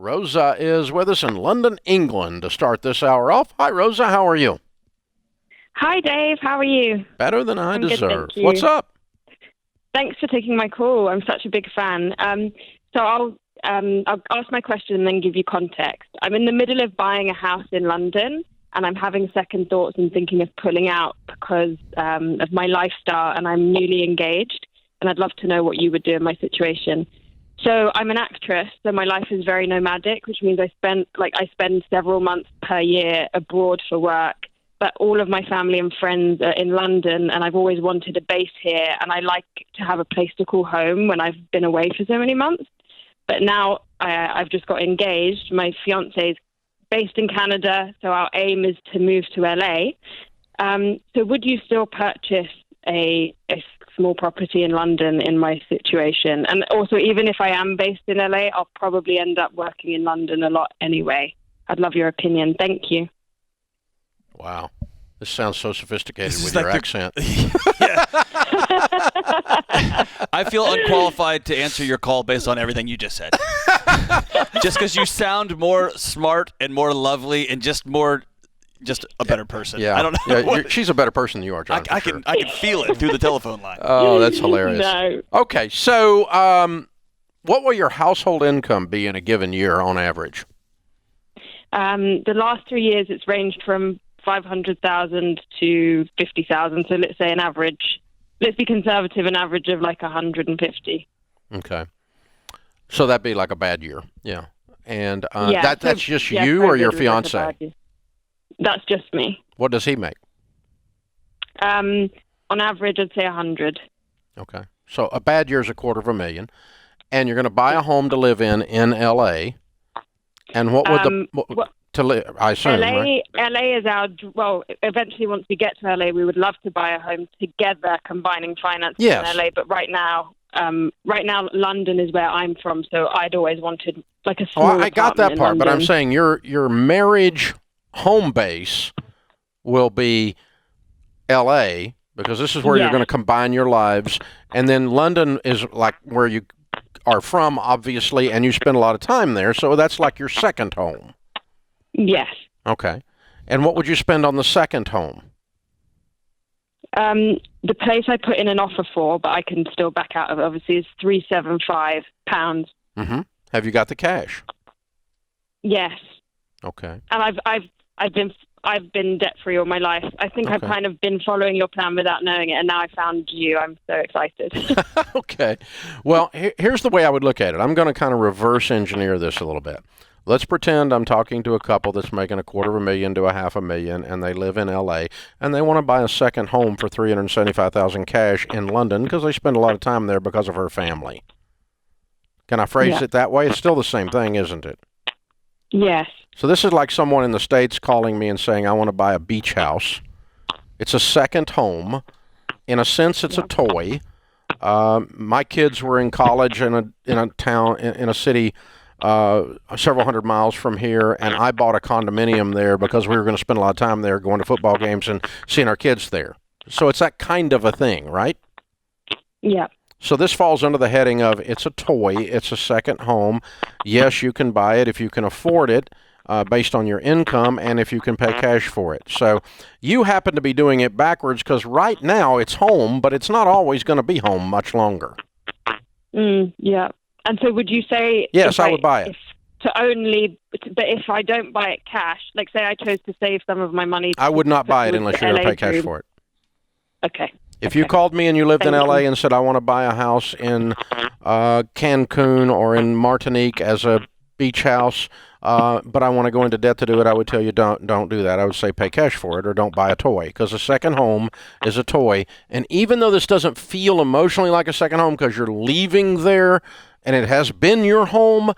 Rosa is with us in London, England to start this hour off. Hi, Rosa. How are you? Hi, Dave. How are you? Better than I I'm good, deserve. thank you. What's up? Thanks for taking my call. I'm such a big fan. So I'll ask my question and then give you context. I'm in the middle of buying a house in London, and I'm having second thoughts and thinking of pulling out because of my lifestyle, and I'm newly engaged, and I'd love to know what you would do in my situation. So I'm an actress, so my life is very nomadic, which means I spend several months per year abroad for work. But all of my family and friends are in London, and I've always wanted a base here, and I like to have a place to call home when I've been away for so many months. But now I've just got engaged. My fiancé is based in Canada, so our aim is to move to LA. So would you still purchase a small property in London in my situation? And also, even if I am based in LA, I'll probably end up working in London a lot anyway. I'd love your opinion. Thank you. Wow. This sounds so sophisticated with your accent. I feel unqualified to answer your call based on everything you just said. Just because you sound more smart and more lovely and just a better person. Yeah. I don't know. Yeah, she's a better person than you are, John. I can feel it through the telephone line. Oh, that's hilarious. No. Okay, so what will your household income be in a given year on average? The last 3 years, it's ranged from 500,000 to 50,000. So let's say an average. Let's be conservative. An average of like 150. Okay. So that'd be like a bad year. Yeah. And Yeah, that's just you or your fiance? That's just me. What does he make? On average, I'd say 100. Okay. So a bad year is $250,000, and you're going to buy a home to live in LA. And what would to live? I assume, right? LA is eventually once we get to LA, we would love to buy a home together, combining finances in LA. But right now, London is where I'm from, so I'd always wanted like a small I got that part, London. but I'm saying your marriage home base will be LA because this is where you're going to combine your lives, and then London is like where you are from, obviously, and you spend a lot of time there, so that's like your second home. Yes. Okay. And what would you spend on the second home? The place I put in an offer for, but I can still back out of it, obviously, is £375. Mm-hmm. Have you got the cash? Yes. Okay. And I've been debt free all my life. I think I've kind of been following your plan without knowing it, and now I found you. I'm so excited. Okay. Well, here's the way I would look at it. I'm going to kind of reverse engineer this a little bit. Let's pretend I'm talking to a couple that's making $250,000 to $500,000, and they live in LA, and they want to buy a second home for $375,000 cash in London because they spend a lot of time there because of her family. Can I phrase it that way? It's still the same thing, isn't it? Yes. So this is like someone in the States calling me and saying, I want to buy a beach house. It's a second home. In a sense, it's a toy. My kids were in college in a city several hundred miles from here, and I bought a condominium there because we were going to spend a lot of time there going to football games and seeing our kids there. So it's that kind of a thing, right? Yeah. So this falls under the heading of it's a toy, it's a second home. Yes, you can buy it if you can afford it based on your income and if you can pay cash for it. So you happen to be doing it backwards because right now it's home, but it's not always going to be home much longer. Yeah. And so would you say... Yes, I would buy it. But if I don't buy it cash, like say I chose to save some of my money... I would not buy it unless you're going to pay cash for it. Okay. If you called me and you lived in LA and said, I want to buy a house in Cancun or in Martinique as a beach house, but I want to go into debt to do it, I would tell you don't do that. I would say pay cash for it or don't buy a toy, because a second home is a toy. And even though this doesn't feel emotionally like a second home because you're leaving there and it has been your home,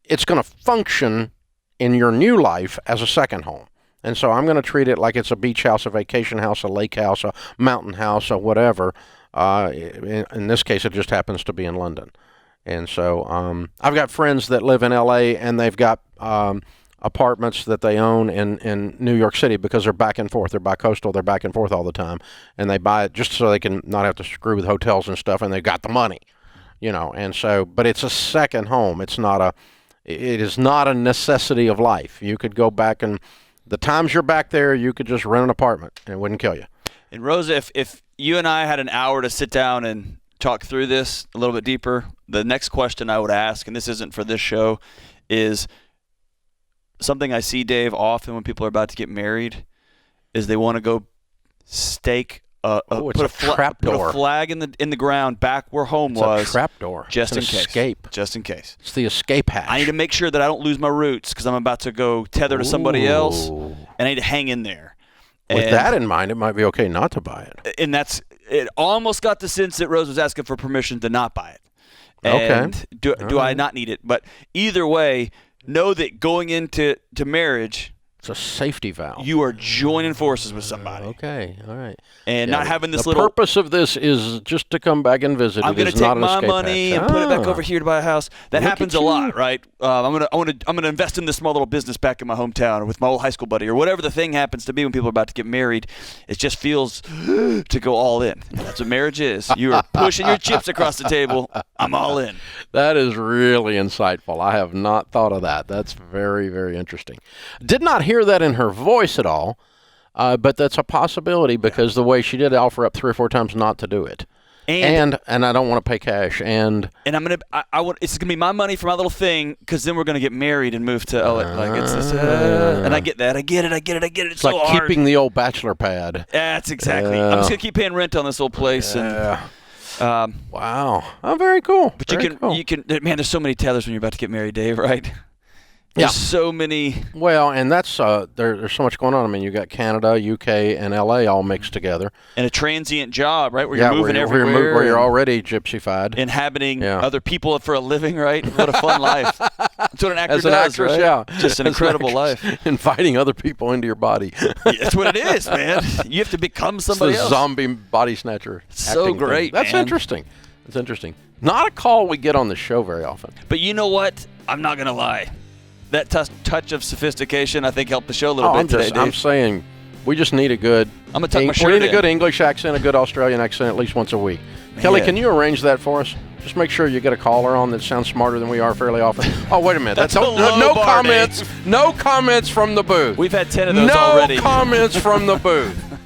it's going to function in your new life as a second home. And so I'm going to treat it like it's a beach house, a vacation house, a lake house, a mountain house, or whatever. In this case, it just happens to be in London. And so I've got friends that live in L.A., and they've got apartments that they own in New York City because they're back and forth. They're bi-coastal. They're back and forth all the time. And they buy it just so they can not have to screw with hotels and stuff, and they've got the money, you know. And so, but it's a second home. It's not it is not a necessity of life. You could go back, and the times you're back there, you could just rent an apartment and it wouldn't kill you. And Rosa, if you and I had an hour to sit down and talk through this a little bit deeper, the next question I would ask, and this isn't for this show, is something I see, Dave, often when people are about to get married, is they want to go stake put a flag in the ground back where home was. It's a trapdoor. Just in case. Escape. Just in case. It's the escape hatch. I need to make sure that I don't lose my roots because I'm about to go tether to somebody else, and I need to hang in there. With that in mind, it might be okay not to buy it. And it almost got the sense that Rose was asking for permission to not buy it. And okay. Do I not need it? But either way, know that going into marriage, it's a safety valve. You are joining forces with somebody. Okay, all right. And not having this the purpose of this is just to come back and visit. I'm going to take my money and put it back over here to buy a house. That happens a lot, right? I'm going to invest in this small little business back in my hometown or with my old high school buddy or whatever the thing happens to be when people are about to get married. It just feels to go all in. And that's what marriage is. You are pushing your chips across the table. I'm all in. That is really insightful. I have not thought of that. That's very, very interesting. Did not hear that in her voice at all, but that's a possibility because the way she did offer up 3 or 4 times not to do it, and I don't want to pay cash, and I want it's gonna be my money for my little thing because then we're gonna get married and move to LA. Like it's this, and I get that, I get it. It's so like hard. Keeping the old bachelor pad. That's exactly. I'm just gonna keep paying rent on this old place and. Wow. Oh, very cool. But you can, man, there's so many tethers when you're about to get married, Dave, right? There's so many. Well, and that's there's so much going on. I mean, you got Canada, UK, and LA all mixed together. And a transient job, right? Where you're moving everywhere. Where you're already gypsified. Inhabiting other people for a living, right? What a fun life. That's what an actor does, an actress, right? Yeah. Just an incredible life. Inviting other people into your body. That's what it is, man. You have to become somebody else. Zombie body snatcher. So great, That's interesting. That's interesting. Not a call we get on the show very often. But you know what? I'm not going to lie. That touch of sophistication, I think, helped the show a little bit today, Dave. I'm saying we just need a good. I'm gonna tuck my shirt We need a good English accent, a good Australian accent, at least once a week. Man. Kelly, can you arrange that for us? Just make sure you get a caller on that sounds smarter than we are fairly often. Oh, wait a minute. That's no comments. Dave. No comments from the booth. We've had 10 of those already. No comments from the booth.